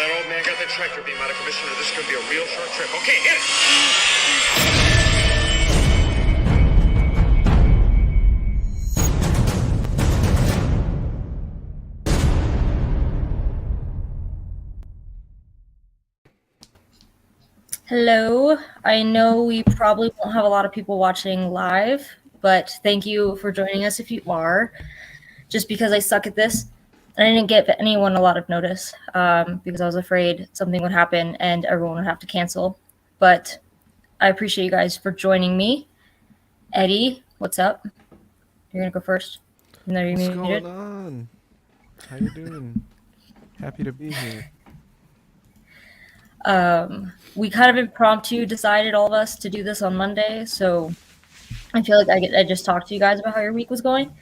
that old man got the tractor beam out of commission, or this is going to be a real short trip. Okay, hit it! Hello. I know we probably won't have a lot of people watching live, but thank you for joining us if you are. Just because I suck at this, I didn't give anyone a lot of notice because I was afraid something would happen and everyone would have to cancel. But I appreciate you guys for joining me. Eddie, what's up? You're going to go first. What's going on? How you doing? Happy to be here. We kind of impromptu decided, all of us, to do this on Monday, so I feel like I just talked to you guys about how your week was going.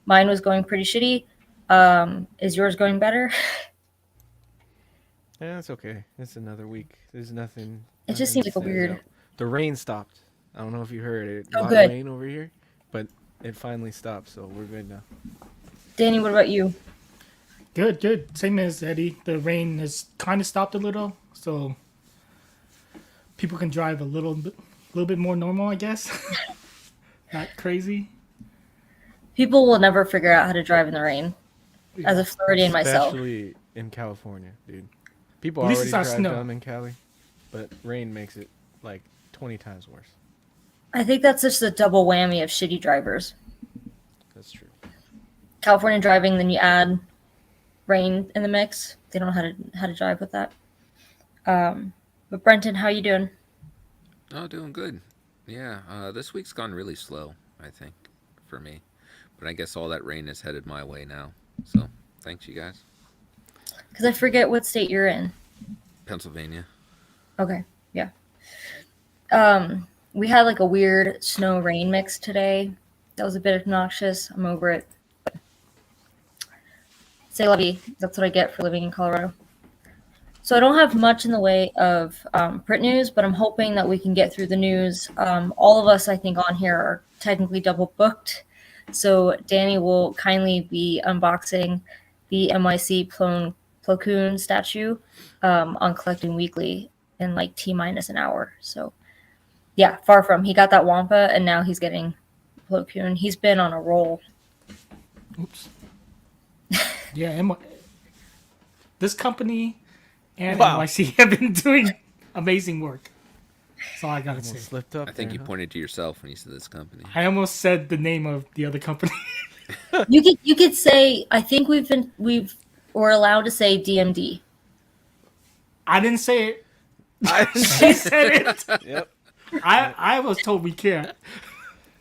Mine was going pretty shitty. Is yours going better? Yeah, it's okay. It's another week. There's nothing. It just seems like a weird. The rain stopped. I don't know if you heard it. Oh, a lot good. of rain over here, but it finally stopped, so we're good now. Danny, what about you? Good. Same as Eddie. The rain has kind of stopped a little, so people can drive a little bit more normal, I guess. Not crazy. People will never figure out how to drive in the rain. As a Floridian myself. Especially in California, dude. People At least already it's not drive snow. dumb in Cali, but rain makes it like 20 times worse. I think that's just a double whammy of shitty drivers. That's true. California driving, then you add rain in the mix. They don't know how to drive with that. But Brenton, how you doing? Oh, doing good. Yeah, this week's gone really slow, I think, for me. But I guess all that rain is headed my way now. So, thanks, you guys. Because I forget what state you're in. Pennsylvania. Okay, yeah. We had like a weird snow rain mix today. That was a bit obnoxious. I'm over it. Say la vie. That's what I get for living in Colorado. So I don't have much in the way of print news, but I'm hoping that we can get through the news. All of us, I think, on here are technically double booked. So Danny will kindly be unboxing the NYC Plo Koon statue on Collecting Weekly in like T-minus an hour. So yeah, far from. He got that Wampa, and now he's getting Plo Koon. He's been on a roll. Oops. Yeah, this company and Wow. NYC have been doing amazing work. That's all I gotta Almost say. slipped up. I think there, you huh? pointed to yourself when you said this company. I almost said the name of the other company. You could say, I think we're allowed to say DMD. I didn't say it. I- She said it. Yep. I was told we can't.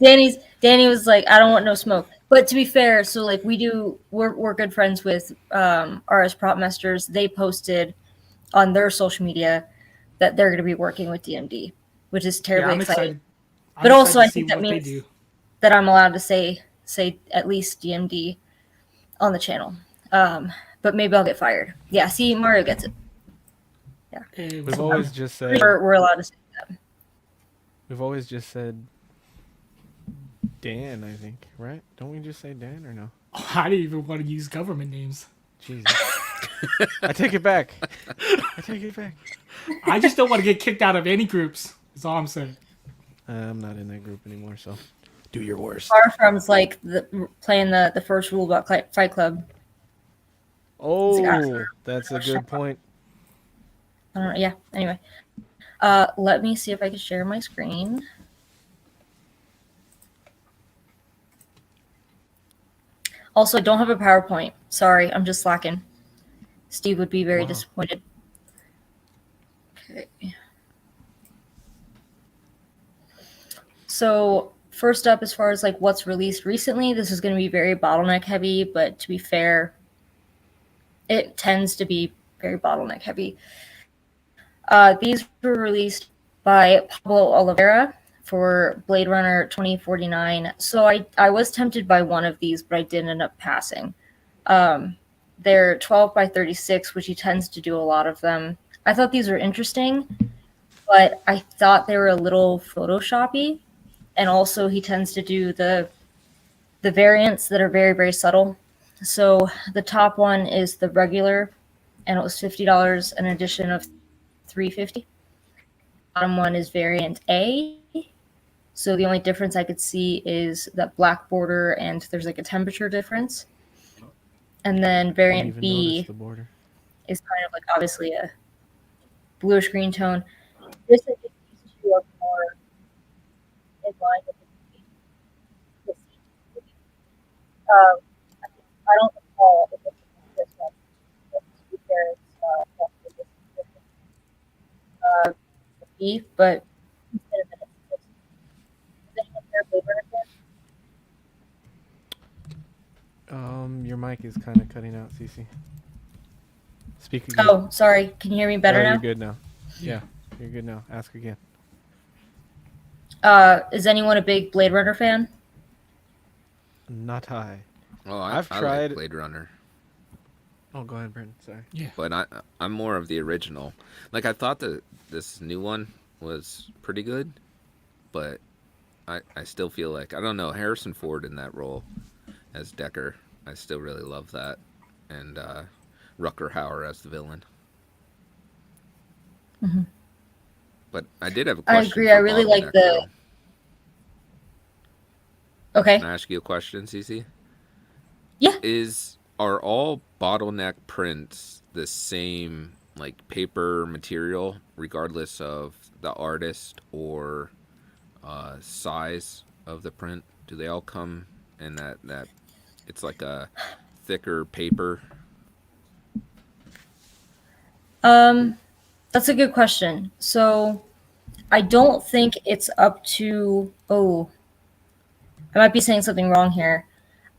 Danny was like, I don't want no smoke. But to be fair, so like we're good friends with RS Prop Masters. They posted on their social media that they're going to be working with DMD, which is terribly I'm exciting. excited. But I'm also, excited I to see think that what they means do. that I'm allowed to say at least DMD on the channel. But maybe I'll get fired. Yeah, see, Mario gets it. We've always just said. We're allowed to say that. We've always just said Dan, I think, right? Don't we just say Dan or no? I didn't even want to use government names. Jesus. I take it back. I just don't want to get kicked out of any groups. That's all I'm saying. I'm not in that group anymore, so do your worst. Far from's like playing the first rule about Fight Club. Oh, that's a good point. I don't know. Yeah. Anyway, let me see if I can share my screen. Also, I don't have a PowerPoint. Sorry, I'm just slacking. Steve would be very disappointed. Okay. So first up, as far as like what's released recently, this is going to be very bottleneck heavy, but to be fair, it tends to be very bottleneck heavy. These were released by Pablo Oliveira for Blade Runner 2049. So I was tempted by one of these, but I did end up passing. They're 12 by 36, which he tends to do a lot of them. I thought these were interesting, but I thought they were a little Photoshoppy. And also he tends to do the variants that are very, very subtle. So the top one is the regular and it was $50, an edition of $350. Bottom one is variant A. So the only difference I could see is that black border and there's like a temperature difference. And then Didn't variant even B notice the border. is kind of like obviously a bluish green tone. This I think these two are more in line with the I don't recall if it's this one, but to be fair, it's definitely uh, B, but instead of minutes, is anyone here Blade Runner fan? Your mic is kind of cutting out, Cece. Speak again. Oh, sorry. Can you hear me better Oh, now? you're good now. Yeah, you're good now. Ask again. Is anyone a big Blade Runner fan? Not high. Oh, I've I tried- like Blade Runner, Oh, go ahead, Brent. Sorry. but I'm more of the original. Like I thought that this new one was pretty good, but I still feel like I don't know Harrison Ford in that role as Decker. I still really love that, and Rucker Hauer as the villain. Mhm. But I did have a I question. agree. for I really like Bottleneck, the. though. Okay. Can I ask you a question, Cece? Yeah. Are all bottleneck prints the same like paper material, regardless of the artist or size of the print? Do they all come in that it's like a thicker paper? That's a good question. So, I don't think it's up to. Oh, I might be saying something wrong here.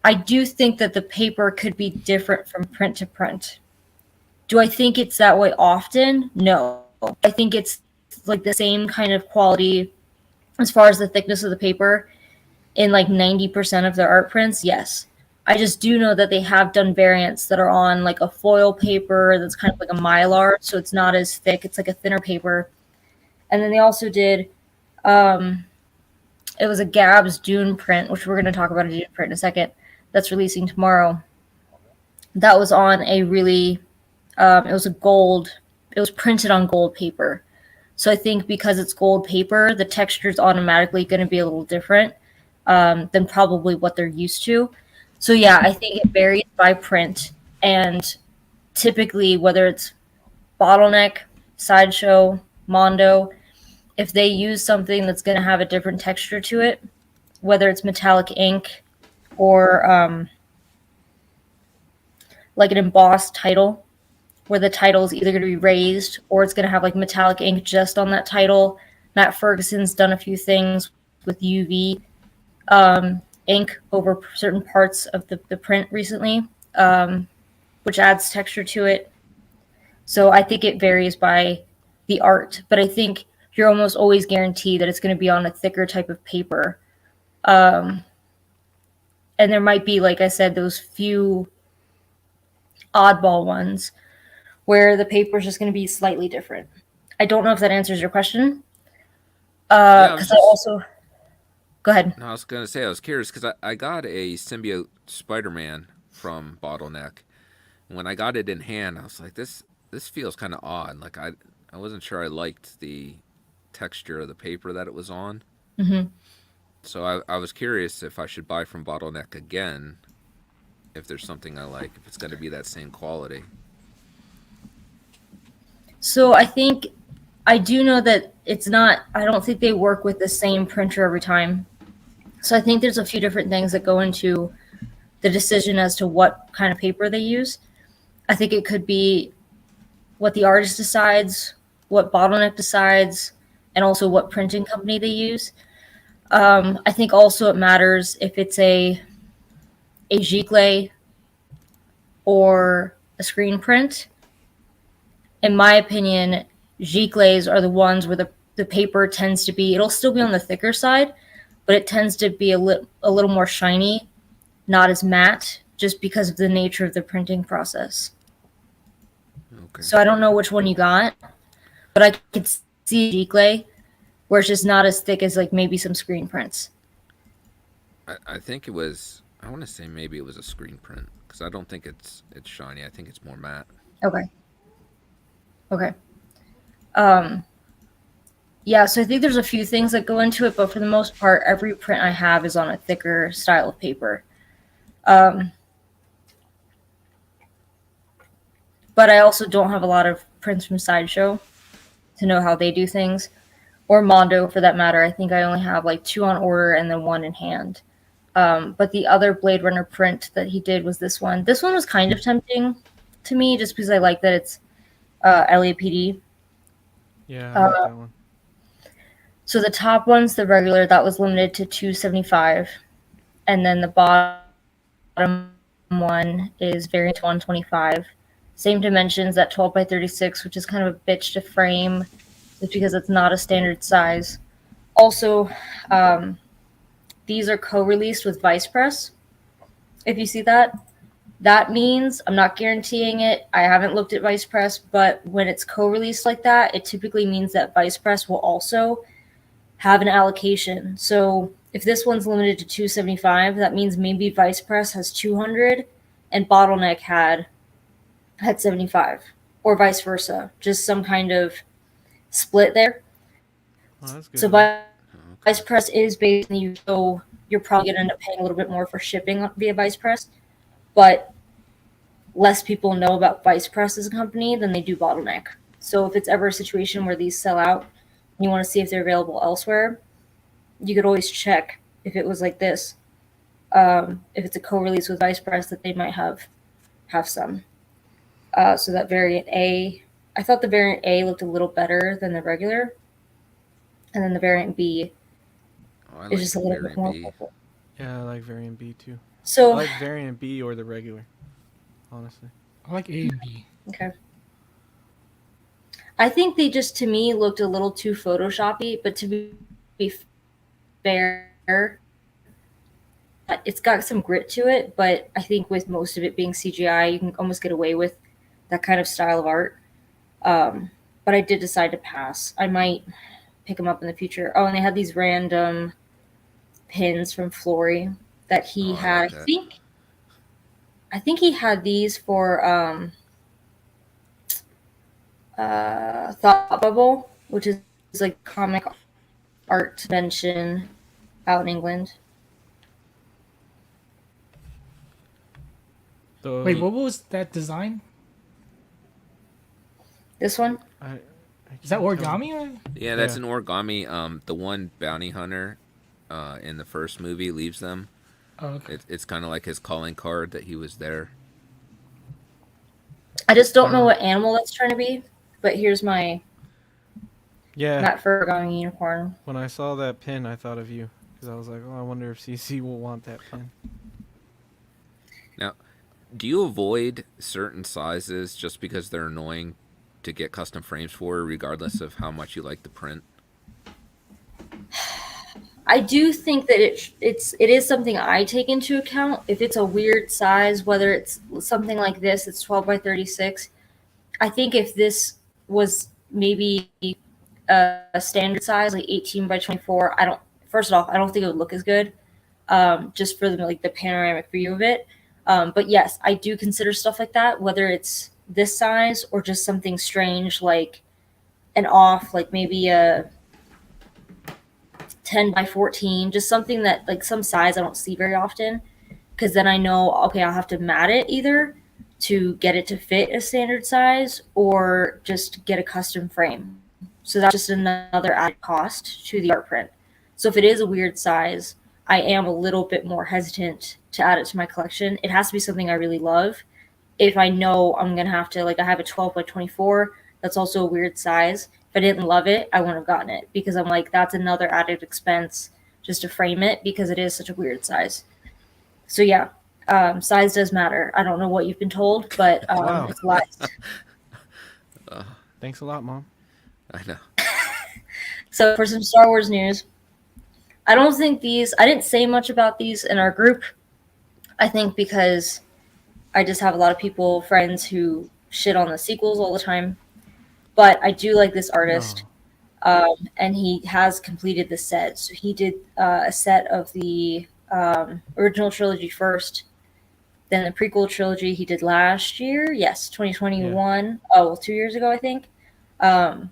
I do think that the paper could be different from print to print. Do I think it's that way often? No. I think it's like the same kind of quality as far as the thickness of the paper in like 90% of their art prints. Yes. I just do know that they have done variants that are on like a foil paper that's kind of like a mylar, so it's not as thick. It's like a thinner paper. And then they also did it was a Gabs Dune print, which we're going to talk about a Dune print in a second, that's releasing tomorrow. That was on a really, it was a gold, it was printed on gold paper. So I think because it's gold paper, the texture is automatically going to be a little different than probably what they're used to. So yeah, I think it varies by print. And typically, whether it's Bottleneck, Sideshow, Mondo, if they use something that's going to have a different texture to it, whether it's metallic ink or like an embossed title, where the title is either going to be raised or it's going to have like metallic ink just on that title. Matt Ferguson's done a few things with UV ink over certain parts of the print recently, which adds texture to it. So I think it varies by the art, but I think you're almost always guaranteed that it's going to be on a thicker type of paper. And there might be, like I said, those few oddball ones where the paper is just going to be slightly different. I don't know if that answers your question. Because I also go ahead. No, I was gonna say I was curious because I got a symbiote Spider-Man from Bottleneck. When I got it in hand, I was like, this feels kind of odd. Like I wasn't sure I liked the texture of the paper that it was on. Mm-hmm. So I was curious if I should buy from Bottleneck again, if there's something I like, if it's going to be that same quality. So I think I do know that it's not. I don't think they work with the same printer every time. So I think there's a few different things that go into the decision as to what kind of paper they use. I think it could be what the artist decides, what Bottleneck decides, and also what printing company they use. I think also it matters if it's a giclée or a screen print. In my opinion, giclées are the ones where the paper tends to be, it'll still be on the thicker side, but it tends to be a little more shiny, not as matte, just because of the nature of the printing process. Okay. So I don't know which one you got, but I could see giclée where it's just not as thick as like maybe some screen prints. I think it was. I want to say maybe it was a screen print because I don't think it's shiny. I think it's more matte. Okay. Okay. Um, yeah, so I think there's a few things that go into it, but for the most part, every print I have is on a thicker style of paper. Um, but I also don't have a lot of prints from Sideshow to know how they do things, or Mondo for that matter. I think I only have like 2 on order and then 1 in hand. But the other Blade Runner print that he did was this one. This one was kind of tempting to me just because I like that it's LAPD. Yeah, I like that one. So the top one's the regular, that was limited to 275. And then the bottom one is variant 125. Same dimensions, that 12 by 36, which is kind of a bitch to frame just because it's not a standard size. Also, these are co-released with Vice Press. If you see that, that means, I'm not guaranteeing it, I haven't looked at Vice Press, but when it's co-released like that, it typically means that Vice Press will also have an allocation. So if this one's limited to 275, that means maybe Vice Press has 200 and Bottleneck had 75, or vice versa. Just some kind of split there. Oh, that's good. So to know. Vice Press is based on you, so you're probably going to end up paying a little bit more for shipping via Vice Press, but less people know about Vice Press as a company than they do Bottleneck. So if it's ever a situation where these sell out and you want to see if they're available elsewhere, you could always check if it was like this. If it's a co-release with Vice Press, that they might have some. So that variant A, I thought the variant A looked a little better than the regular, and then the variant B Oh, I is like just a the little bit more variant B. purple. Yeah, I like variant B too. I So like variant B or the regular, honestly. I like A and B. okay, I think they just to me looked a little too photoshoppy, but to be fair, it's got some grit to it. But I think with most of it being CGI, you can almost get away with that kind of style of art. But I did decide to pass. I might pick them up in the future. Oh, and they had these random pins from Flory that he Oh, I had. like that. I think he had these for Thought Bubble, which is like comic art convention out in England. Those, Wait, what was that design? This one? I Is that can't tell. origami or? Yeah, that's Yeah. an origami. The one bounty hunter in the first movie leaves them. Oh, okay. It's kind of like his calling card that he was there. I just don't know what animal that's trying to be. But here's my Yeah, Matt Ferragamo unicorn. when I saw that pin, I thought of you because I was like, oh, I wonder if CC will want that pin. Now, do you avoid certain sizes just because they're annoying to get custom frames for, regardless of how much you like the print? I do think that it is something I take into account. If it's a weird size, whether it's something like this, it's 12 by 36. I think if this was maybe a standard size, like 18 by 24, first off, I don't think it would look as good, just for the panoramic view of it. But yes, I do consider stuff like that, whether it's this size or just something strange like an off, like maybe a 10 by 14, just something that like some size I don't see very often, because then I know, okay, I'll have to mat it either to get it to fit a standard size or just get a custom frame. So that's just another added cost to the art print. So if it is a weird size, I am a little bit more hesitant to add it to my collection. It has to be something I really love. If I know I'm going to have to, like, I have a 12 by 24, that's also a weird size. If I didn't love it, I wouldn't have gotten it because I'm like, that's another added expense just to frame it because it is such a weird size. So yeah, size does matter. I don't know what you've been told, but Wow. it's lies. Thanks a lot, Mom. I know. So for some Star Wars news, I didn't say much about these in our group. I think because I just have a lot of friends who shit on the sequels all the time. But I do like this artist. And he has completed the set. So he did a set of the original trilogy first, then the prequel trilogy he did last year. Yes, 2021. Yeah. Oh, well, 2 years ago, I think. Um,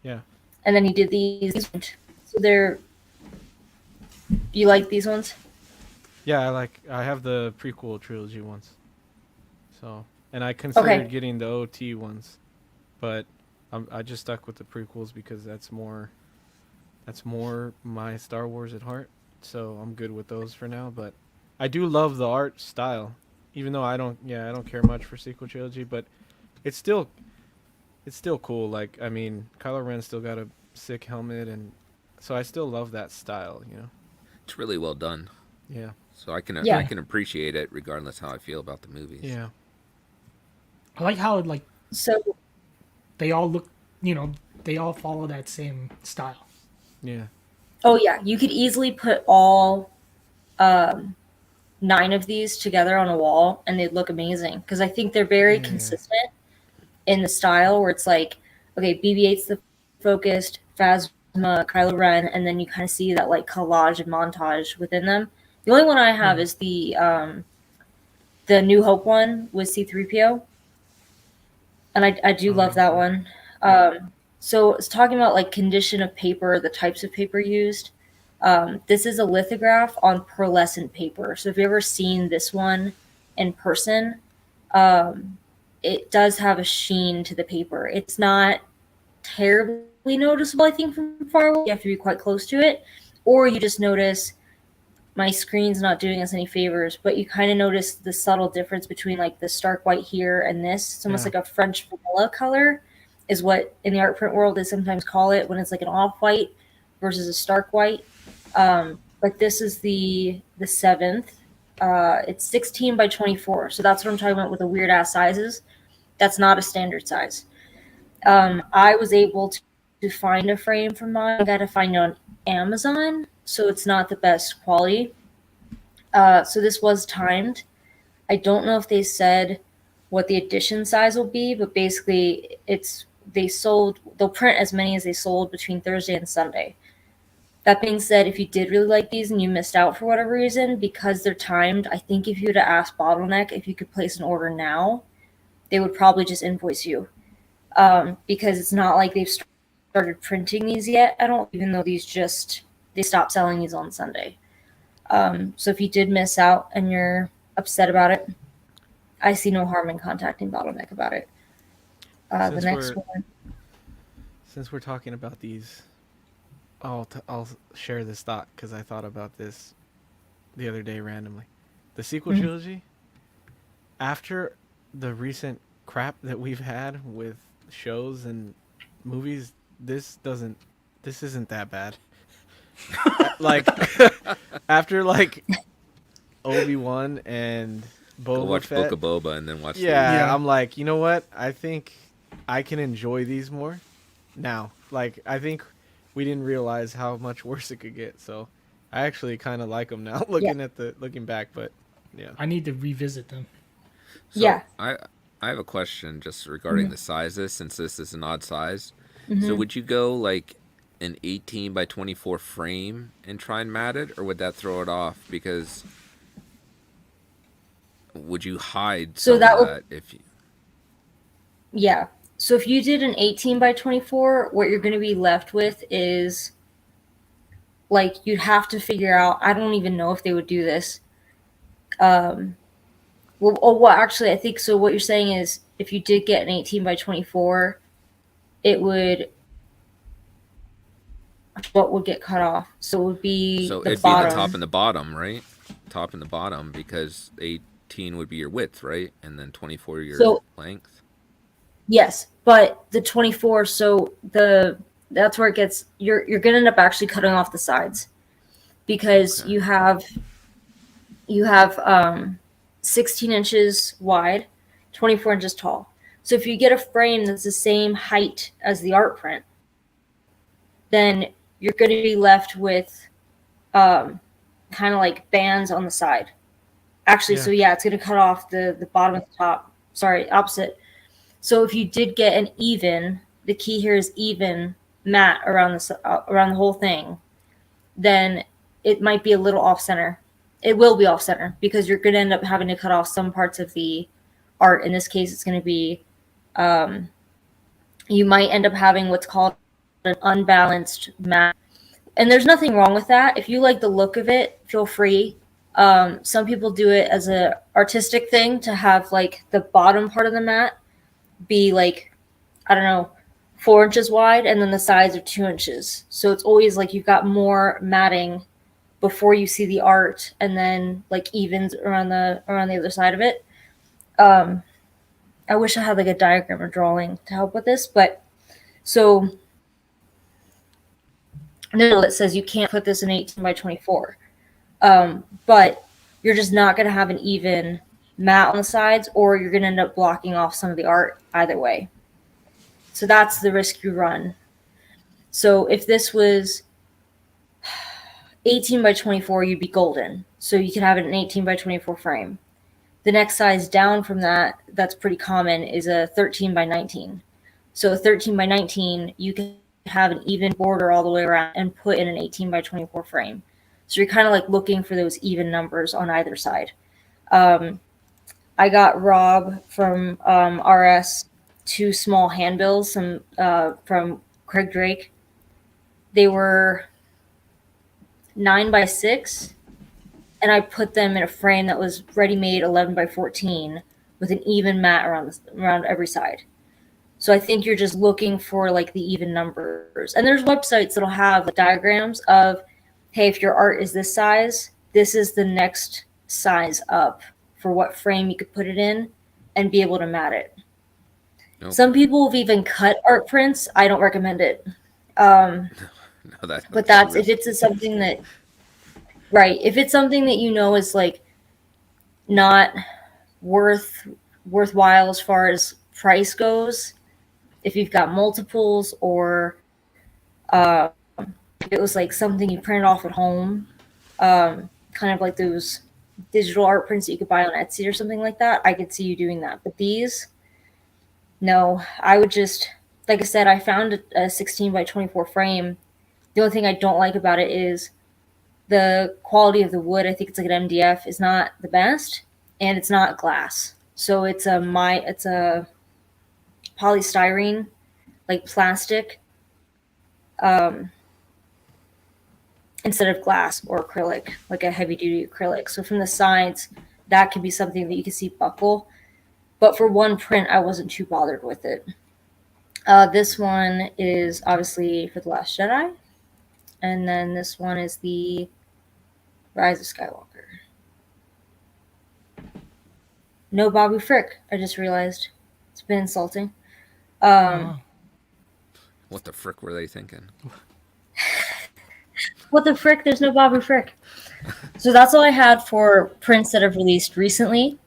Yeah. and then he did these. So they're, you like these ones? Yeah, I have the prequel trilogy ones. So, and I considered Okay. getting the OT ones, but I just stuck with the prequels because that's more my Star Wars at heart. So I'm good with those for now. But I do love the art style, even though I don't care much for sequel trilogy. But it's still cool. Like, I mean, Kylo Ren's still got a sick helmet, and so I still love that style. It's really well done. Yeah. So I Yeah. can appreciate it regardless how I feel about the movies. Yeah. I like how like So they all look, you know, they all follow that same style. Yeah. oh yeah, you could easily put all 9 of these together on a wall and they'd look amazing because I think they're very Yeah. consistent in the style where it's like, okay, BB-8's the focused, Phasma, Kylo Ren, and then you kind of see that like collage and montage within them. The only one I have is the New Hope one with C-3PO, and I do love that Okay. one. So it's talking about like condition of paper, the types of paper used. This is a lithograph on pearlescent paper. So if you've ever seen this one in person, um, it does have a sheen to the paper. It's not terribly noticeable, I think, from far away. You have to be quite close to it, or you just notice my screen's not doing us any favors, but you kind of notice the subtle difference between like the stark white here and this. It's almost Yeah. like a French vanilla color, is what in the art print world they sometimes call it when it's like an off white versus a stark white. But this is the seventh. It's 16 by 24, so that's what I'm talking about with the weird ass sizes. That's not a standard size. I was able to find a frame for mine. I got to find it on Amazon, so it's not the best quality. So this was timed. I don't know if they said what the edition size will be, but basically they'll print as many as they sold between Thursday and Sunday. That being said, if you did really like these and you missed out for whatever reason, because they're timed, I think if you would have asked Bottleneck if you could place an order now, they would probably just invoice you. Because it's not like they've started printing these yet. I don't, even though they stopped selling these on Sunday. So if you did miss out and you're upset about it, I see no harm in contacting Bottleneck about it. The Since next we're one. since we're talking about these, I'll share this thought because I thought about this the other day randomly. The sequel Mhm. trilogy, after the recent crap that we've had with shows and movies, this isn't that bad. Like after like Obi-Wan and Go Boba watch Fett. Book of Boba and then watch Yeah, Yeah. I'm like, you know what? I think I can enjoy these more now. Like, I think we didn't realize how much worse it could get. So, I actually kind of like them now, looking back. But yeah, I need to revisit them. So Yeah. I have a question just regarding the sizes since this is an odd size. So Mhm. would you go like an 18 by 24 frame and try and mat it, or would that throw it off? Because would you hide So some that of would, that if you? yeah. So if you did an 18 by 24, what you're going to be left with is like you'd have to figure out. I don't even know if they would do this. Well, actually, I think so. What you're saying is if you did get an 18 by 24, it would, what would get cut off? So it would be So the it'd be the top bottom. and the bottom, right? Top and the bottom, because 18 would be your width, right? And then 24 your So length. yes, but the 24, so that's where it gets, you're going to end up actually cutting off the sides because Okay. you have 16 inches wide, 24 inches tall. So if you get a frame that's the same height as the art print, then you're going to be left with kind of like bands on the side. Actually, yeah, so yeah, it's going to cut off the bottom and the top. Sorry, opposite. So if you did get an even, the key here is even mat around the whole thing, then it might be a little off center. It will be off center because you're going to end up having to cut off some parts of the art. In this case, it's going to be you might end up having what's called an unbalanced mat. And there's nothing wrong with that. If you like the look of it, feel free. Some people do it as a artistic thing to have like the bottom part of the mat be like, I don't know, 4 inches wide, and then the sides are 2 inches. So it's always like you've got more matting before you see the art, and then like evens around the other side of it. I wish I had like a diagram or drawing to help with this, but so no, it says you can't put this in 18 by 24. But you're just not going to have an even mat on the sides, or you're going to end up blocking off some of the art either way. So that's the risk you run. So if this was 18 by 24, you'd be golden. So you can have it in 18 by 24 frame. The next size down from that, that's pretty common, is a 13 by 19. So a 13 by 19, you can have an even border all the way around and put in an 18 by 24 frame. So you're kind of like looking for those even numbers on either side. I got Rob from RS 2 small handbills from Craig Drake. They were 9 by 6, and I put them in a frame that was ready-made 11 by 14 with an even mat around every side. So I think you're just looking for like the even numbers. And there's websites that'll have diagrams of, hey, if your art is this size, this is the next size up for what frame you could put it in and be able to mat it. Nope. Some people have even cut art prints. I don't recommend it. No, But that's if it's something that, right, if it's something that you know is like not worthwhile as far as price goes, if you've got multiples, or if it was like something you printed off at home, kind of like those digital art prints that you could buy on Etsy or something like that, I could see you doing that. But these, no, I would just, like I said, I found a 16 by 24 frame. The only thing I don't like about it is the quality of the wood. I think it's like an MDF is not the best, and it's not glass. So it's a polystyrene, like plastic, instead of glass or acrylic, like a heavy duty acrylic. So from the sides, that could be something that you can see buckle. But for one print, I wasn't too bothered with it. This one is obviously for The Last Jedi. And then this one is the Rise of Skywalker. No Babu Frick, I just realized. It's been insulting. What the frick were they thinking? What the frick? There's no Babu Frick. So that's all I had for prints that have released recently.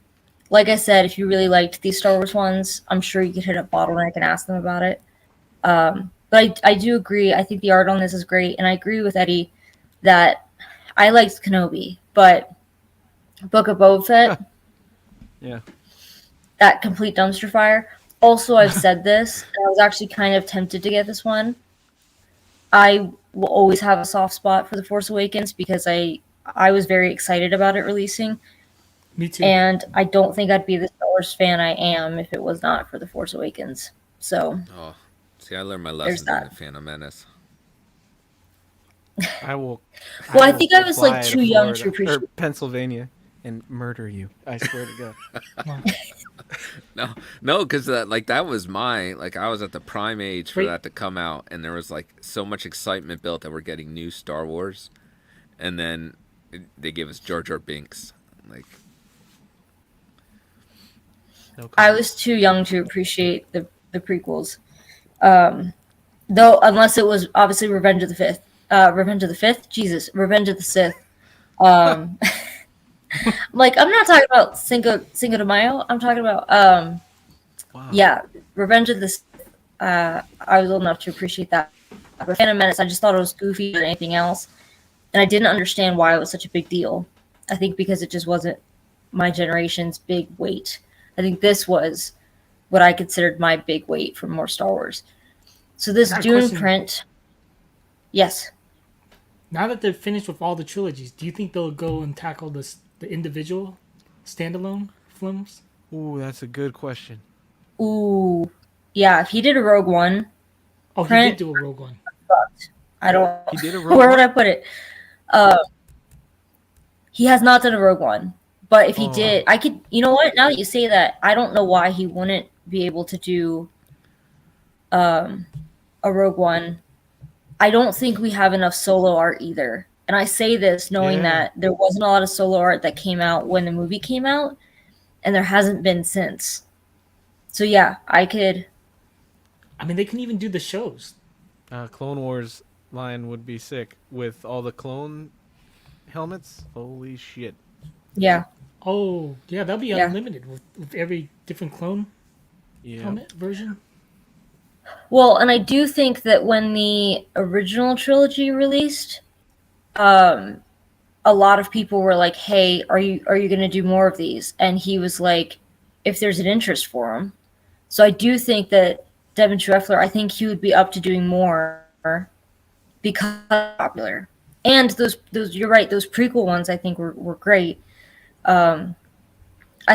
Like I said, if you really liked these Star Wars ones, I'm sure you could hit up Bottleneck and ask them about it. But I do agree. I think the art on this is great. And I agree with Eddie that I liked Kenobi, but Book of Boba Fett, Yeah. that complete dumpster fire. Also, I've said this, and I was actually kind of tempted to get this one. I will always have a soft spot for The Force Awakens because I was very excited about it releasing. Me too. And I don't think I'd be the Star Wars fan I am if it was not for The Force Awakens. So, Oh, see, I learned my There's lesson in that. the Phantom Menace. I will. Well, I will think I was, like, fly too young to Florida, appreciate- or Pennsylvania and murder you. I swear to God. No, because that was I was at the prime age for Wait. that to come out, and there was like so much excitement built that we're getting new Star Wars, and then they gave us Jar Jar Binks. Like, No I comment. was too young to appreciate the prequels. Though, unless it was obviously Revenge of the Fifth? Jesus, Revenge of the Sith. Like, I'm not talking about Cinco de Mayo. I'm talking about, Wow. yeah, Revenge of the Sith. I was old enough to appreciate that. But Phantom Menace, I just thought it was goofy than anything else. And I didn't understand why it was such a big deal. I think because it just wasn't my generation's big weight. I think this was what I considered my big weight for more Star Wars. So this I got a Dune question. print, yes. Now that they're finished with all the trilogies, do you think they'll go and tackle the individual standalone films? Ooh, that's a good question. Ooh, Yeah, if he did a Rogue One Oh, he print, did do a Rogue One. I don't. He did a Rogue Where would One? I put it? Uh, he has not done a Rogue One, but if he Oh. did, I could. You know what? Now that you say that, I don't know why he wouldn't be able to do a Rogue One. I don't think we have enough solo art either. And I say this knowing Yeah. that there wasn't a lot of solo art that came out when the movie came out, and there hasn't been since. So yeah, I could. I mean, they can even do the shows. Clone Wars line would be sick with all the clone helmets. Holy shit. Yeah. Oh, yeah, that'll be Yeah. unlimited with every different clone Yeah. helmet version. Well, and I do think that when the original trilogy released, a lot of people were like, "Hey, are you going to do more of these?" And he was like, "If there's an interest for them." So I do think that Devin Scheffler, I think he would be up to doing more because popular. And those you're right, those prequel ones I think were great. I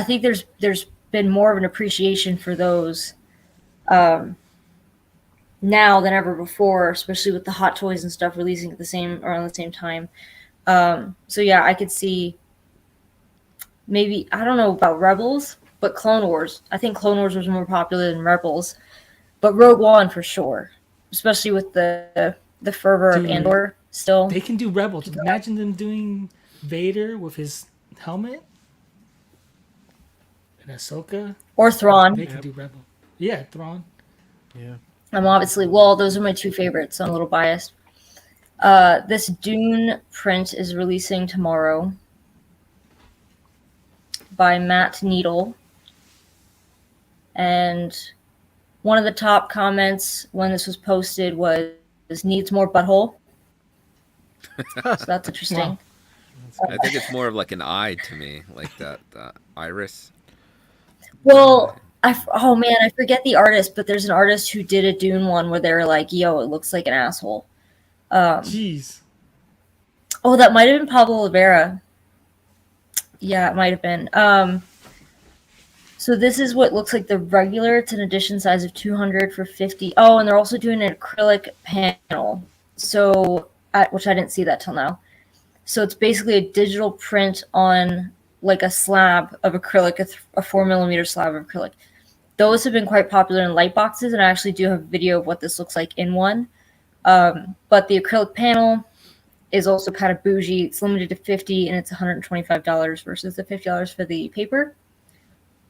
think there's been more of an appreciation for those now than ever before, especially with the Hot Toys and stuff releasing at the same around the same time. So yeah, I could see maybe I don't know about Rebels, but Clone Wars. I think Clone Wars was more popular than Rebels, but Rogue One for sure, especially with the fervor of Dude, Andor still. They can do Rebels. Imagine them doing Vader with his helmet and Ahsoka. Or Thrawn. They can do Rebel. Yeah, Thrawn. Yeah. I'm obviously those are my two favorites. So I'm a little biased. This Dune print is releasing tomorrow by Matt Needle. And one of the top comments when this was posted was needs more butthole. So that's interesting. Wow. I think it's more of like an eye to me, like that iris. Well, oh man, I forget the artist, but there's an artist who did a Dune one where they were like, "Yo, it looks like an asshole." Jeez. Oh, that might have been Pablo Rivera. Yeah, it might have been. So this is what looks like the regular. It's an edition size of 200 for 50. Oh, and they're also doing an acrylic panel. So, which I didn't see that till now. So it's basically a digital print on like a slab of acrylic, a 4mm slab of acrylic. Those have been quite popular in light boxes, and I actually do have a video of what this looks like in one. But the acrylic panel is also kind of bougie. It's limited to 50, and it's $125 versus the $50 for the paper.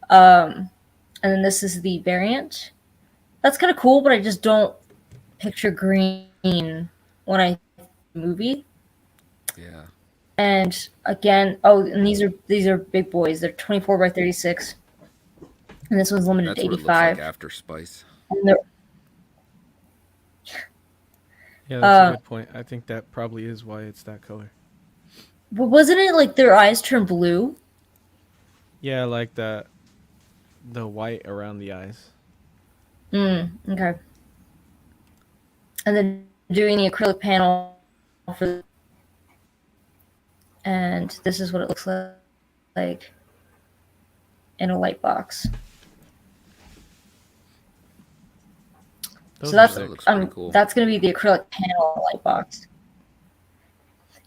And then this is the variant. That's kind of cool, but I just don't picture green when I movie. Yeah. And again, and these are big boys. They're 24 by 36, and this one's limited That's to what it looks 85. like after Spice. And they're, Yeah, that's a good point. I think that probably is why it's that color. but wasn't it like their eyes turn blue? Yeah, like the white around the eyes. Okay. And then doing the acrylic panel for, and this is what it looks like in a light box. Those So are that's sick. looks pretty cool. That's going to be the acrylic panel in a light box.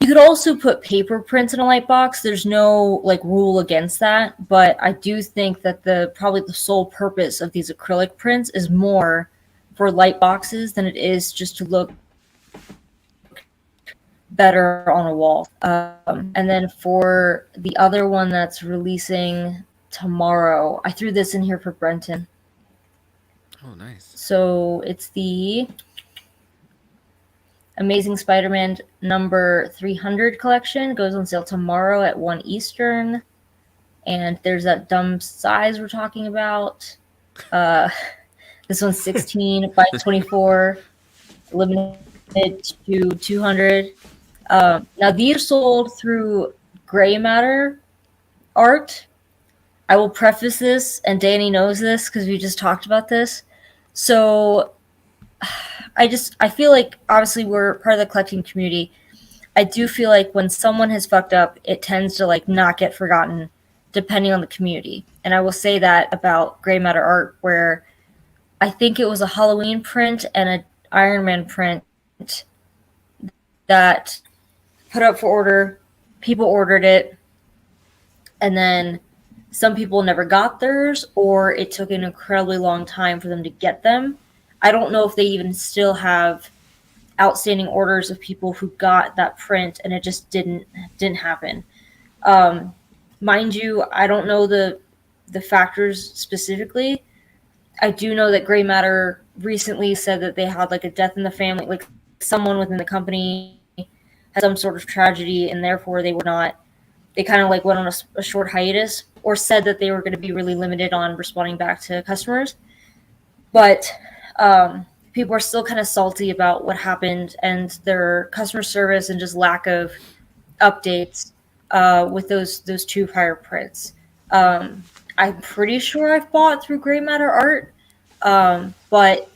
You could also put paper prints in a light box. There's no like rule against that, but I do think that probably the sole purpose of these acrylic prints is more for light boxes than it is just to look better on a wall. And then for the other one that's releasing tomorrow, I threw this in here for Brenton. Oh, nice. So it's the Amazing Spider-Man number 300 collection. Goes on sale tomorrow at 1 Eastern. And there's that dumb size we're talking about. This one's 16 by 24, limited to 200. Now these sold through Gray Matter Art. I will preface this, and Danny knows this because we just talked about this. So I feel like obviously we're part of the collecting community. I do feel like when someone has fucked up, it tends to like not get forgotten depending on the community. And I will say that about Gray Matter Art, where I think it was a Halloween print and an Iron Man print that put up for order. People ordered it, and then some people never got theirs, or it took an incredibly long time for them to get them. I don't know if they even still have outstanding orders of people who got that print and it just didn't happen. Um, Mind you, I don't know the factors specifically. I do know that Gray Matter recently said that they had like a death in the family, like someone within the company had some sort of tragedy, and therefore they were not. They kind of like went on a short hiatus, or said that they were going to be really limited on responding back to customers. But people are still kind of salty about what happened and their customer service and just lack of updates with those two prior prints. I'm pretty sure I've bought through Gray Matter Art, but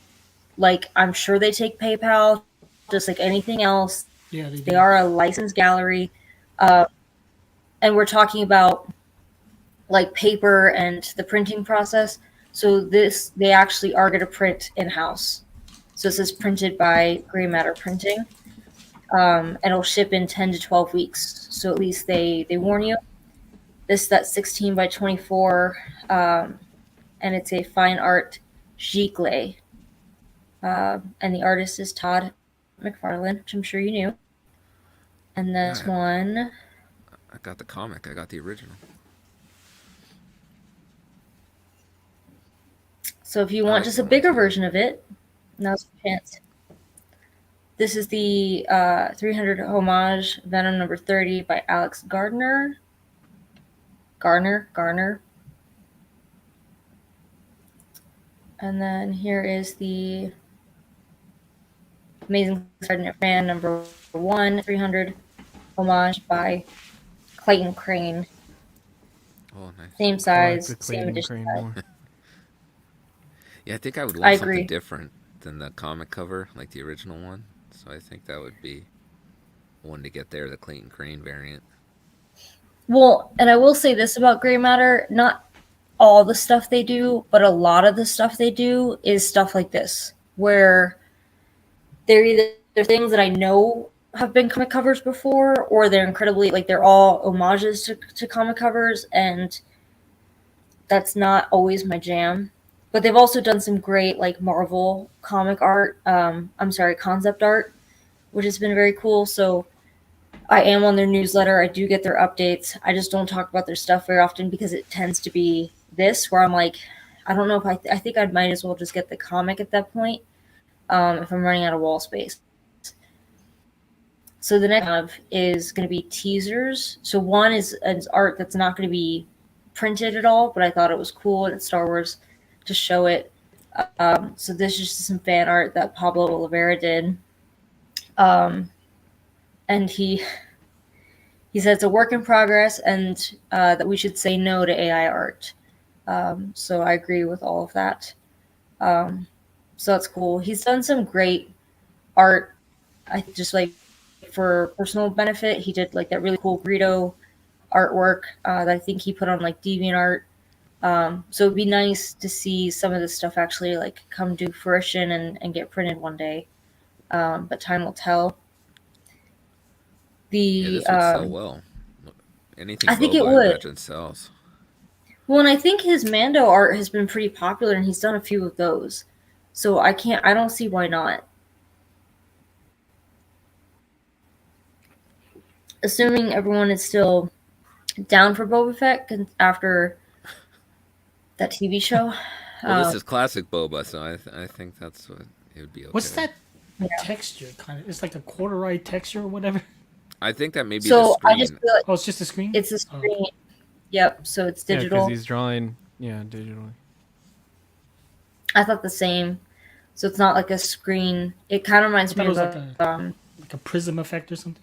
like I'm sure they take PayPal, just like anything else. Yeah, they They do. are a licensed gallery, and we're talking about like paper and the printing process. So this they actually are going to print in house. So this is printed by Gray Matter Printing, and it'll ship in 10 to 12 weeks. So at least they warn you. This that 16 by 24, and it's a fine art gicle. And the artist is Todd McFarlane, which I'm sure you knew. And this Yeah. one, I got the comic. I got the original. so if you I want like just the a one bigger too. version of it, now's your chance. This is the 300 homage Venom number 30 by Alex Gardner. Garner. And then here is the Amazing Sergeant Fran number 1, 300 homage by Clayton Crane. Oh, nice. Same I like size, the same Clayton edition Crane size. more. Yeah, I think I would I want something agree. different than the comic cover, like the original one. So I think that would be one to get there, the Clayton Crane variant. Well, and I will say this about Gray Matter, not all the stuff they do, but a lot of the stuff they do is stuff like this, where they're either things that I know have been comic covers before, or they're incredibly like they're all homages to comic covers, and that's not always my jam. But they've also done some great like Marvel comic art. I'm sorry, concept art, which has been very cool. So I am on their newsletter. I do get their updates. I just don't talk about their stuff very often because it tends to be this where I'm like, I don't know if I think I might as well just get the comic at that point if I'm running out of wall space. So the next one is going to be teasers. So one is art that's not going to be printed at all, but I thought it was cool and it's Star Wars to show it. So this is just some fan art that Pablo Oliveira did. And he said it's a work in progress and that we should say no to AI art. So I agree with all of that. So that's cool. He's done some great art. I just like for personal benefit, he did like that really cool burrito artwork that I think he put on like DeviantArt. So it'd be nice to see some of this stuff actually like come to fruition and get printed one day. But time will tell. Yeah, The this would sell well. Anything I think it Boba, I would. imagine, sells. Well, and I think his Mando art has been pretty popular, and he's done a few of those. So I don't see why not. Assuming everyone is still down for Boba Fett after that TV show. Well, this is classic Boba, so I think that's what it would be okay. What's that Yeah. texture? Kind of, it's like a corduroy texture or whatever. I think that may be the So I screen. just feel like Oh, it's just a screen. it's a screen. Yep. So it's Yeah, digital. because he's drawing, digitally. I thought the same. So it's not like a screen. It kind of reminds I thought me it was of like like a prism effect or something.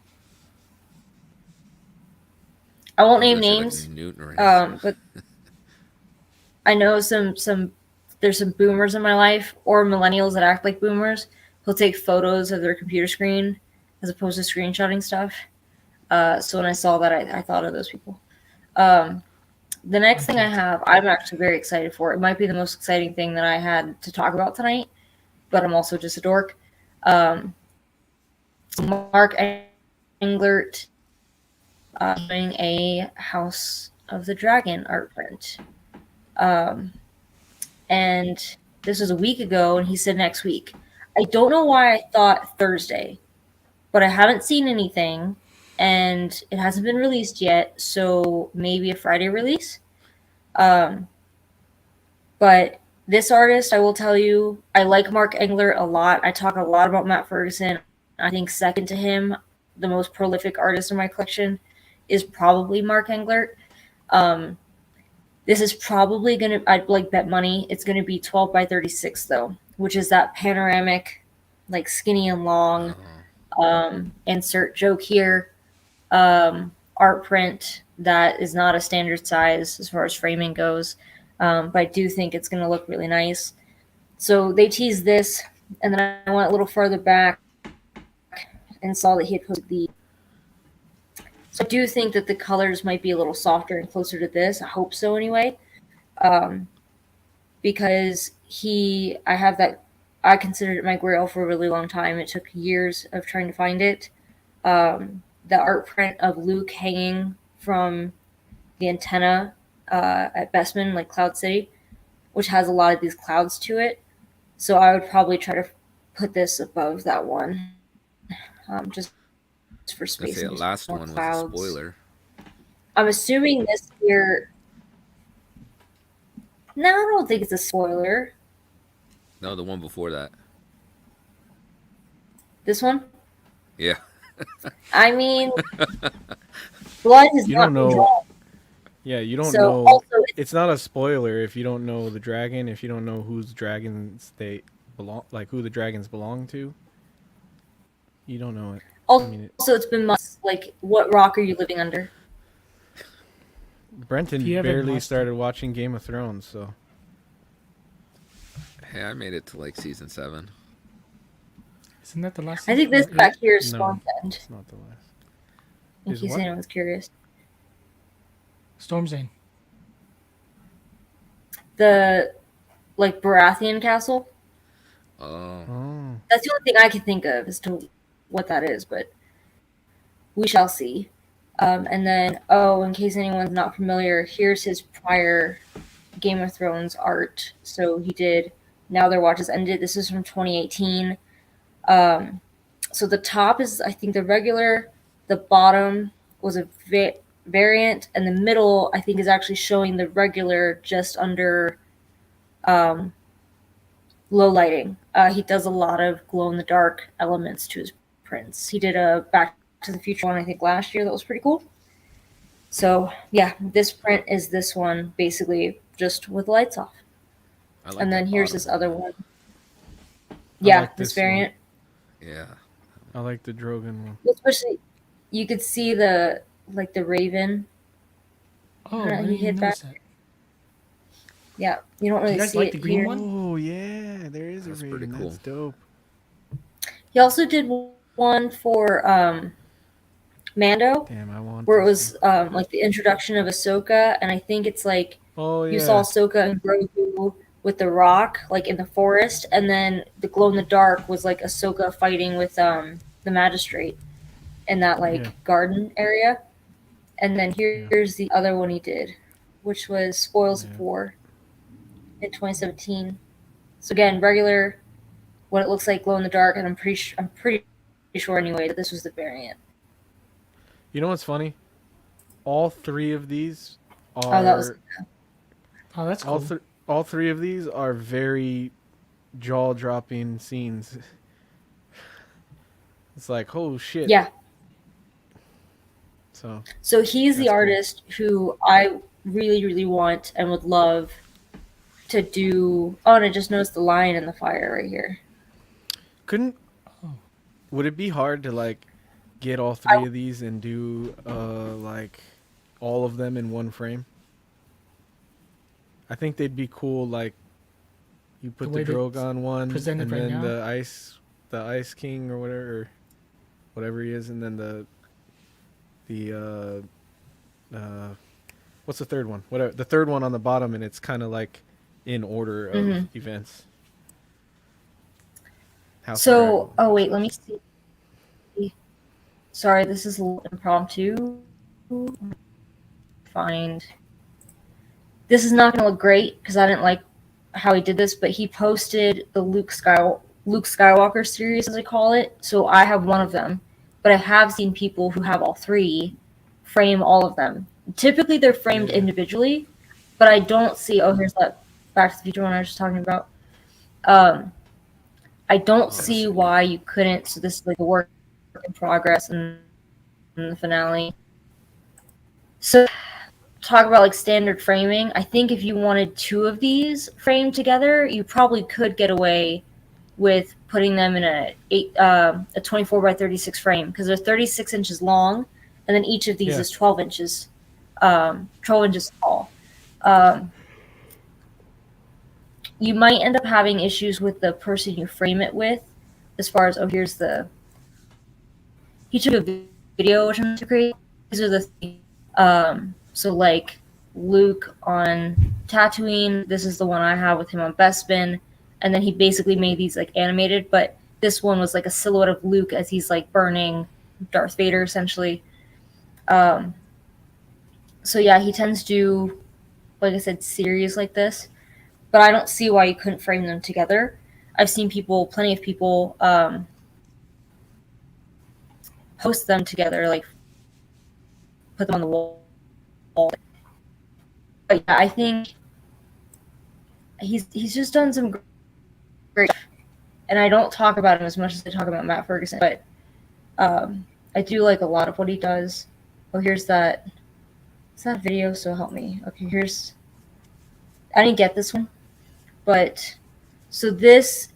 I won't I name was gonna say, names. like Newton rays. But I know some there's some boomers in my life or millennials that act like boomers who'll take photos of their computer screen as opposed to screenshotting stuff. So when I saw that, I thought of those people. The next thing I have, I'm actually very excited for. It might be the most exciting thing that I had to talk about tonight, but I'm also just a dork. Um, Mark Englert doing a House of the Dragon art print. And this was a week ago, and he said next week. I don't know why I thought Thursday, but I haven't seen anything, and it hasn't been released yet, so maybe a Friday release. But this artist, I will tell you, I like Mark Englert a lot. I talk a lot about Matt Ferguson. I think second to him, the most prolific artist in my collection is probably Mark Englert. This is probably going to, I'd like bet money, it's going to be 12 by 36 though, which is that panoramic, like skinny and long, insert joke here, art print that is not a standard size as far as framing goes. But I do think it's going to look really nice. So they teased this, and then I went a little further back and saw that he had posted the. So I do think that the colors might be a little softer and closer to this. I hope so anyway. Because I have that, I considered it my grail for a really long time. It took years of trying to find it. The art print of Luke hanging from the antenna at Bestman, like Cloud City, which has a lot of these clouds to it. So I would probably try to put this above that one, just for I space say the and just last more one was a clouds. spoiler. I'm assuming this here. No, I don't think it's a spoiler. No, the one before that. This one? Yeah. I mean, blood has You not don't been know. drawn. Yeah, you don't So know. also, It's not a spoiler if you don't know the dragon. If you don't know whose dragons they belong, like who the dragons belong to, you don't know it. also, it's been months. Like, what rock are you living under? Brenton If you haven't barely watched started watching Game of Thrones, so Hey, I made it to like season 7. Isn't that the last? I think this season? back here is No. Storm's End, it's not the last. in Is case what? anyone's curious. Storm's End. The, like, Baratheon castle. Oh. Oh, That's the only thing I can think of as to what that is, but we shall see. And then, in case anyone's not familiar, here's his prior Game of Thrones art. So he did Now Their Watch Has Ended. This is from 2018. So the top is, I think, the regular. The bottom was a variant, and the middle, I think, is actually showing the regular just under low lighting. He does a lot of glow in the dark elements to his prints. He did a Back to the Future one, I think, last year that was pretty cool. So yeah, this print is this one basically just with lights off. I like And then that here's bottom this one. other one. Yeah, like this this one. variant. Yeah. I like the Drogon one. Especially, you could see the raven. Oh, He I didn't hit even notice that. Yeah, you don't Do you really guys see like it the green here. one? Oh yeah, there is That's a pretty raven. cool. That's dope. He also did one for Mando, Damn, I want. where it this was like the introduction of Ahsoka, and I think it's like one. Oh yeah. you saw Ahsoka and Grogu with the rock, like in the forest, and then the glow in the dark was like Ahsoka fighting with the magistrate in that like Yeah. garden area. And then here's the other one he did, which was Spoils Yeah. of War in 2017. So again, regular, what it looks like glow in the dark, and I'm pretty sure anyway that this was the variant. You know what's funny? All three of these are. Oh, that was Oh, that's cool. All three of these are very jaw-dropping scenes. It's like, oh shit. yeah. So So he's the That's cool. artist who I really, really want and would love to do. Oh, and I just noticed the lion in the fire right here. couldn't. Oh. Would it be hard to like get all three of these and do like all of them in one frame? I think they'd be cool. Like you put The the way they Drogon one, present it and right then now? the Ice King or whatever he is, and then the what's the third one? Whatever the third one on the bottom, and it's kind of like in order of events. House of So, Dragon. oh wait, let me see. Sorry, this is a little impromptu. Find. This is not going to look great because I didn't like how he did this, but he posted the Luke Skywalker series, as I call it. So I have one of them, but I have seen people who have all three frame all of them. Typically, they're framed individually, but I don't see. Oh, here's that Back to the Future one I was just talking about. I don't see why you couldn't. So this is like a work in progress and the finale. So talk about like standard framing. I think if you wanted two of these framed together, you probably could get away with putting them in a 24 by 36 frame because they're 36 inches long, and then each of these is 12 inches tall. You might end up having issues with the person you frame it with, as far as he took a video which I'm to create. These are the so like Luke on Tatooine. This is the one I have with him on Bespin, and then he basically made these like animated. But this one was like a silhouette of Luke as he's like burning Darth Vader essentially. So yeah, he tends to do, like I said, series like this. But I don't see why you couldn't frame them together. I've seen plenty of people post them together, like put them on the wall. But yeah, I think he's just done some great stuff. And I don't talk about him as much as I talk about Matt Ferguson, but I do like a lot of what he does. Oh, here's that. It's that video, so help me. Okay, I didn't get this one. But so this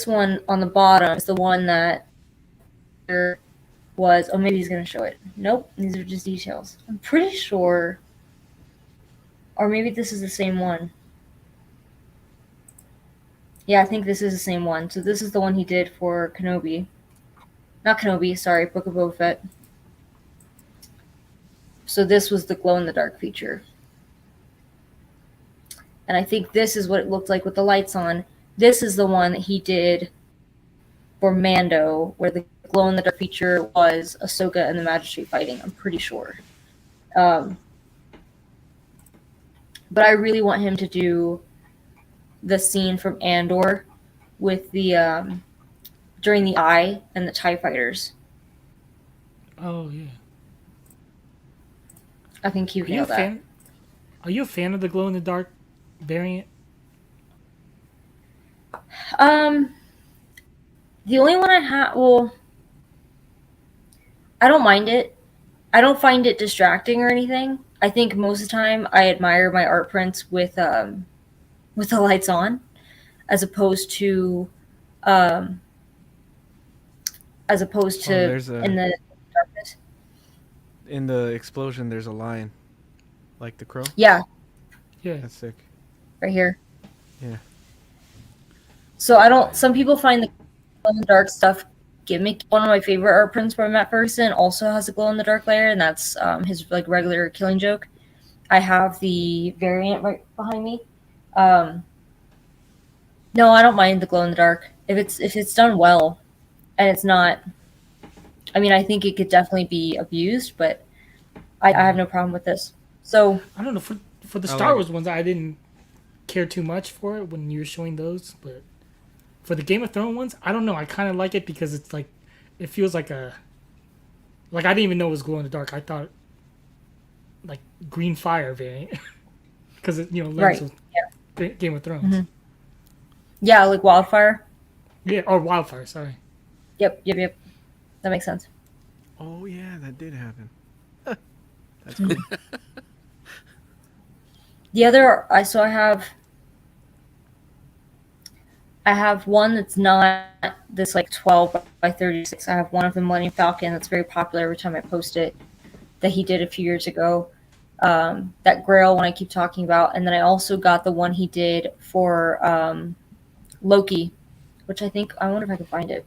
one on the bottom is the one that there was. Oh, maybe he's going to show it. Nope, these are just details. I'm pretty sure. Or maybe this is the same one. Yeah, I think this is the same one. So this is the one he did for Kenobi. Not Kenobi, sorry, Book of Boba Fett. So this was the glow-in-the-dark feature. And I think this is what it looked like with the lights on. This is the one that he did for Mando, where the glow-in-the-dark feature was Ahsoka and the Magistrate fighting. I'm pretty sure. But I really want him to do the scene from Andor with the during the Eye and the TIE fighters. Oh yeah. I think he nailed that. Are you a fan of the glow in the dark variant? The only one I have, well, I don't mind it. I don't find it distracting or anything. I think most of the time I admire my art prints with the lights on, as opposed to in the darkness. In the explosion, there's a line, like the crow. Yeah, Yeah. That's sick. right here. Yeah. So I don't. Some people find the glow in the dark stuff gimmick. One of my favorite art prints by Matt Ferguson also has a glow in the dark layer, and that's his like regular Killing Joke. I have the variant right behind me. No, I don't mind the glow in the dark if it's done well, and it's not. I mean, I think it could definitely be abused, but I have no problem with this. So I don't know, for the Star Wars ones, I didn't care too much for it when you were showing those, but for the Game of Thrones ones, I don't know. I kind of like it because it's like, it feels like I didn't even know it was glow in the dark. I thought like green fire variant because it right, with Game of Thrones. Mm-hmm. Yeah, like wildfire. Yeah, or wildfire. Sorry. Yep. That makes sense. Oh yeah, that did happen. That's cool. The other, I have one that's not this like 12 by 36. I have one of the Millennium Falcon that's very popular every time I post it, that he did a few years ago. That Grail one I keep talking about, and then I also got the one he did for Loki, which I wonder if I can find it.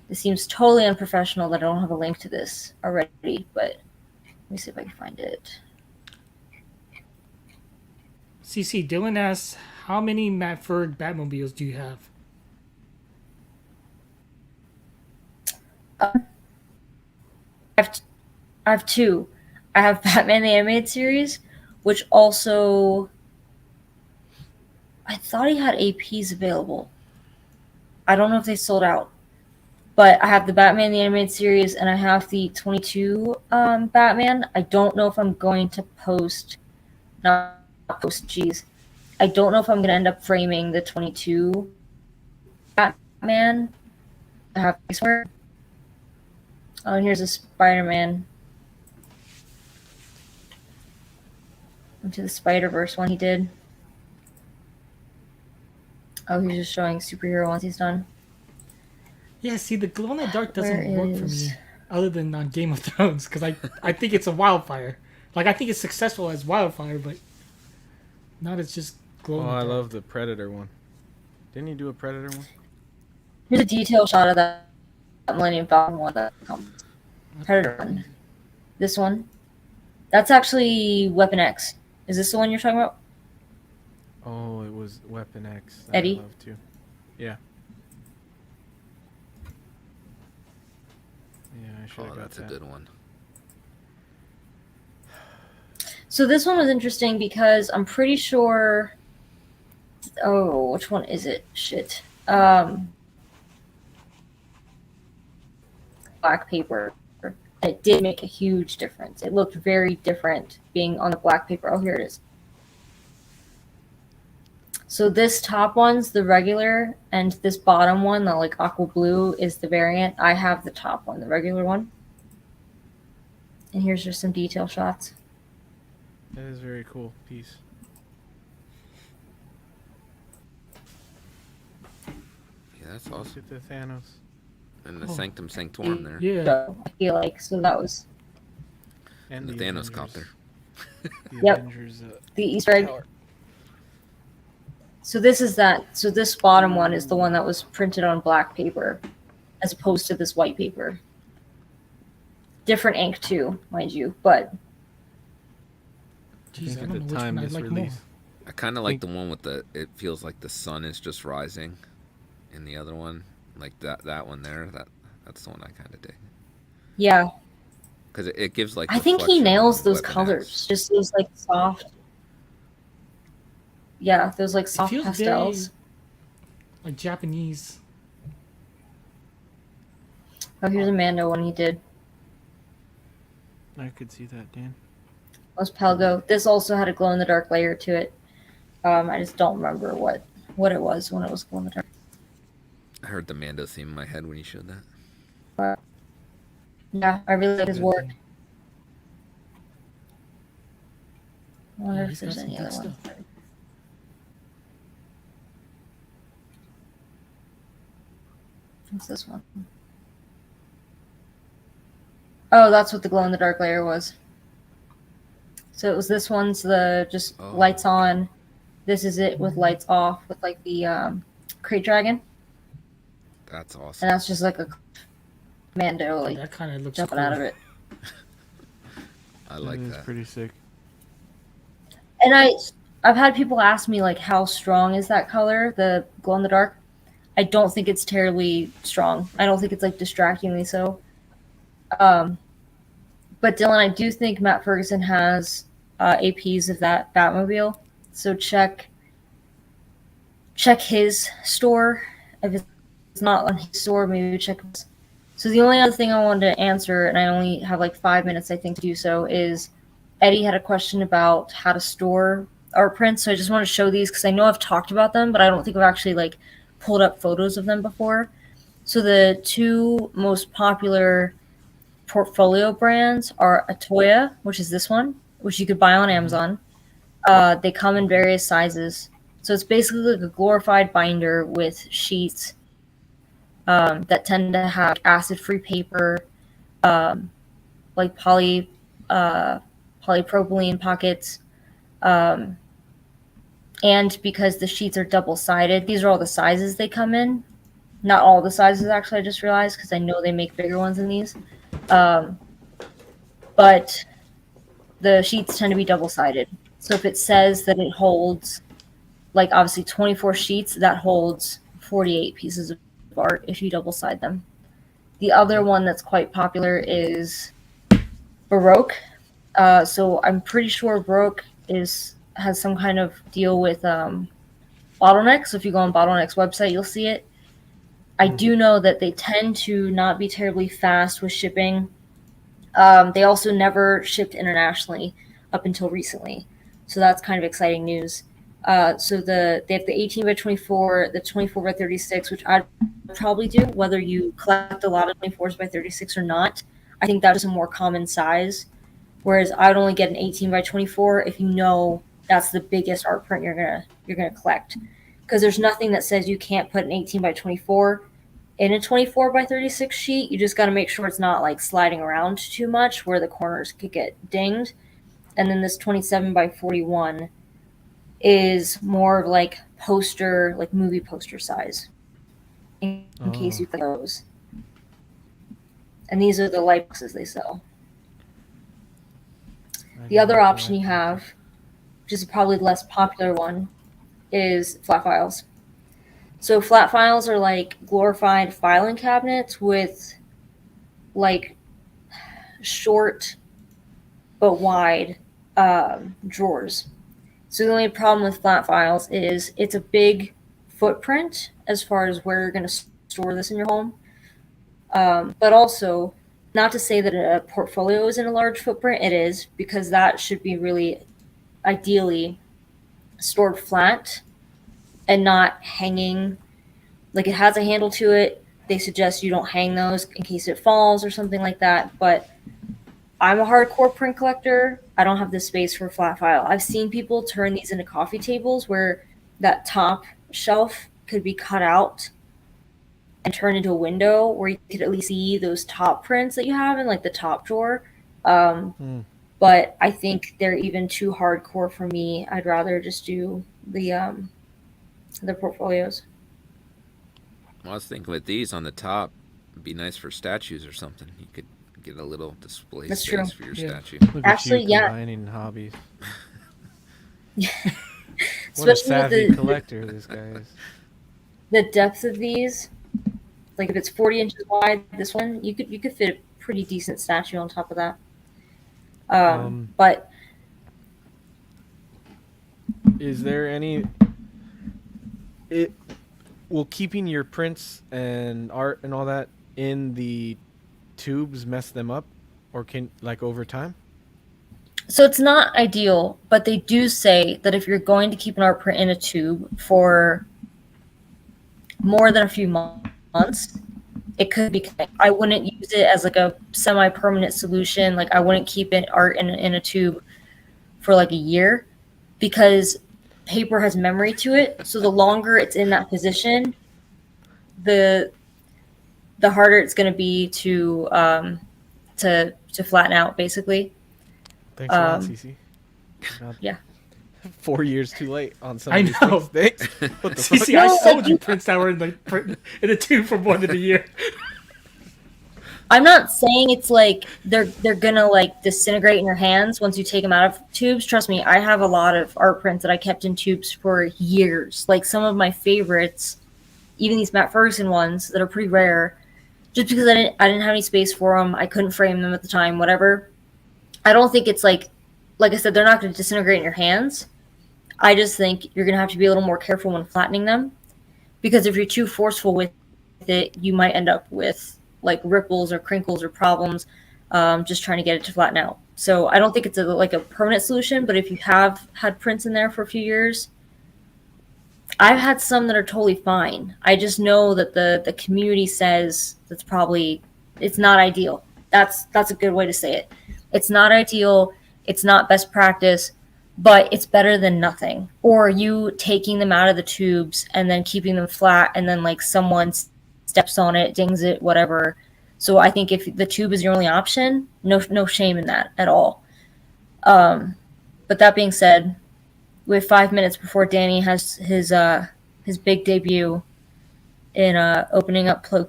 This seems totally unprofessional that I don't have a link to this already, but let me see if I can find it. CC Dylan asks, how many Matt Ferg Batmobiles do you have? I have two. I have Batman the Animated Series, which also I thought he had APs available. I don't know if they sold out, but I have the Batman the Animated Series and I have the 22 Batman. I don't know if I'm going to not post. Geez, I don't know if I'm going to end up framing the 22 Batman. I have swear. Oh, and here's a Spider-Man. Into the Spider-Verse one he did. Oh, he's just showing superhero ones he's done. Yeah, see, the glow in the dark doesn't Where work for is- me, other than on Game of Thrones, because I think it's a wildfire. Like, I think it's successful as wildfire, but not as just glow in Oh, the I dark. love the Predator one. Didn't you do a Predator one? Here's a detailed shot of that Millennium Falcon one that comes. Predator one. This one. That's actually Weapon X. Is this the one you're talking about? Oh, it was Weapon X. That Eddie? I love too. Yeah. Yeah, I should have Oh, got that's that. a good one. So this one was interesting because I'm pretty sure. Oh, which one is it? Shit. Black paper. It did make a huge difference. It looked very different being on the black paper. Oh, here it is. So this top one's the regular, and this bottom one, the like aqua blue, is the variant. I have the top one, the regular one. And here's just some detail shots. That is very cool piece. Yeah, that's Look awesome. at the Thanos. And the Oh. Sanctum Sanctorum there. Yeah. So I feel like so that was And The the Thanos Avengers. copter. The Yep. Avengers. the Easter egg. Tower. So this is that. So this bottom one is the one that was printed on black paper, as opposed to this white paper. Different ink too, mind you, but I Jeez, think I at don't the know which time one I'd this like more. release. I kind of like the one with the. It feels like the sun is just rising, in the other one, like that one there. That's the one I kind of dig yeah, because it gives like. I think he reflection nails on those Weapon colors. X. Just those like soft. Yeah, those like soft feels pastels. Like Japanese. Oh, here's a Mando one he did. I could see that, Dan. Was Pelgo. This also had a glow in the dark layer to it. I just don't remember what it was when it was glow in the dark. I heard the Mando theme in my head when you showed that. Yeah, I really like his Good work. thing. I wonder Yeah, if he's got there's some any good other one. stuff. What's this one? Oh, that's what the glow in the dark layer was. So it was this one's the just Oh. lights on. This is it with lights off with like the crate dragon, That's and awesome. that's just like a Mando like That kind of looks jumping cool. out of it. I like That is that. pretty sick. And I've had people ask me like how strong is that color, the glow in the dark. I don't think it's terribly strong. I don't think it's like distractingly so. But Dylan, I do think Matt Ferguson has APs of that Batmobile. So check his store. If it's not on his store, maybe check. So the only other thing I wanted to answer, and I only have like 5 minutes, I think, to do so, is Eddie had a question about how to store art prints. So I just want to show these because I know I've talked about them, but I don't think I've actually like pulled up photos of them before. So the two most popular portfolio brands are Atoya, which is this one, which you could buy on Amazon. They come in various sizes. So it's basically like a glorified binder with sheets that tend to have acid-free paper, like polypropylene pockets. And because the sheets are double-sided, these are all the sizes they come in. Not all the sizes, actually, I just realized, because I know they make bigger ones than these. But the sheets tend to be double-sided. So if it says that it holds, like, obviously 24 sheets, that holds 48 pieces of art if you double-side them. The other one that's quite popular is Baroque. So I'm pretty sure Baroque has some kind of deal with Bottleneck. So if you go on Bottleneck's website, you'll see it. I do know that they tend to not be terribly fast with shipping. They also never shipped internationally up until recently. So that's kind of exciting news. So they have the 18 by 24, the 24 by 36, which I'd probably do, whether you collect a lot of 24s by 36 or not. I think that is a more common size. Whereas I'd only get an 18 by 24 if you know that's the biggest art print you're gonna collect. Because there's nothing that says you can't put an 18 by 24 in a 24 by 36 sheet. You just got to make sure it's not like sliding around too much where the corners could get dinged. And then this 27 by 41 is more of like poster, like movie poster size, in case you think those. And these are the light boxes they sell. The other option you have, which is probably the less popular one, is flat files. So flat files are like glorified filing cabinets with like short but wide drawers. So the only problem with flat files is it's a big footprint as far as where you're going to store this in your home. But also, not to say that a portfolio isn't a large footprint, it is, because that should be really ideally stored flat and not hanging. Like, it has a handle to it. They suggest you don't hang those in case it falls or something like that. But I'm a hardcore print collector. I don't have the space for a flat file. I've seen people turn these into coffee tables where that top shelf could be cut out and turned into a window where you could at least see those top prints that you have in like the top drawer. But I think they're even too hardcore for me. I'd rather just do the portfolios. Well, I was thinking with these on the top, it'd be nice for statues or something. You could get a little display That's space true. for your statue. Look Actually, at you yeah. combining hobbies. What a Especially with savvy collector this guy is. the depth of these. Like if it's 40 inches wide, this one you could fit a pretty decent statue on top of that. But is there any? Will keeping your prints and art and all that in the tubes mess them up, or can like over time? so it's not ideal, but they do say that if you're going to keep an art print in a tube for more than a few months, it could be. I wouldn't use it as like a semi-permanent solution. Like I wouldn't keep it art in a tube for like a year, because paper has memory to it. So the longer it's in that position, the harder it's going to be to flatten out, basically. Thanks a lot, Cece. Yeah. 4 years too late on some I of these know. things. Thanks. What the fuck? CC, I No, sold you prints that were in a tube for more than a year. I'm not saying it's like they're gonna like disintegrate in your hands once you take them out of tubes. Trust me, I have a lot of art prints that I kept in tubes for years. Like some of my favorites, even these Matt Ferguson ones that are pretty rare, just because I didn't have any space for them. I couldn't frame them at the time. Whatever. I don't think it's like I said, they're not going to disintegrate in your hands. I just think you're going to have to be a little more careful when flattening them, because if you're too forceful with it, you might end up with like ripples or crinkles or problems just trying to get it to flatten out. So I don't think it's like a permanent solution, but if you have had prints in there for a few years, I've had some that are totally fine. I just know that the community says it's not ideal. That's a good way to say it. It's not ideal. It's not best practice, but it's better than nothing. Or you taking them out of the tubes and then keeping them flat, and then like someone steps on it, dings it, whatever. So I think if the tube is your only option, no shame in that at all. But that being said, we have 5 minutes before Danny has his big debut. in opening up Plo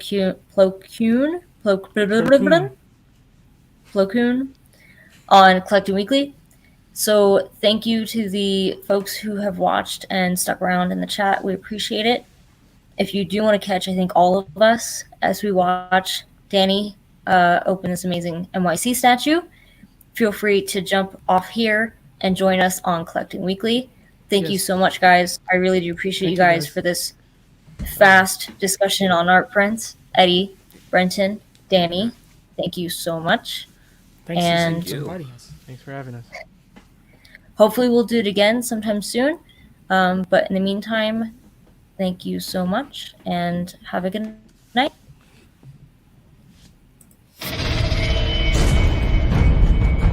Koon on Collecting Weekly. So thank you to the folks who have watched and stuck around in the chat. We appreciate it. If you do want to catch, I think, all of us as we watch Danny open this amazing NYC statue, feel free to jump off here and join us on Collecting Weekly. Thank you Yes. so much, guys. I really do appreciate Thank you you, guys guys. for this fast discussion on art prints. Eddie, Brenton, Danny, thank you so much. Thanks And- for inviting us. Thanks for having us. Hopefully we'll do it again sometime soon. But in the meantime, thank you so much and have a good night.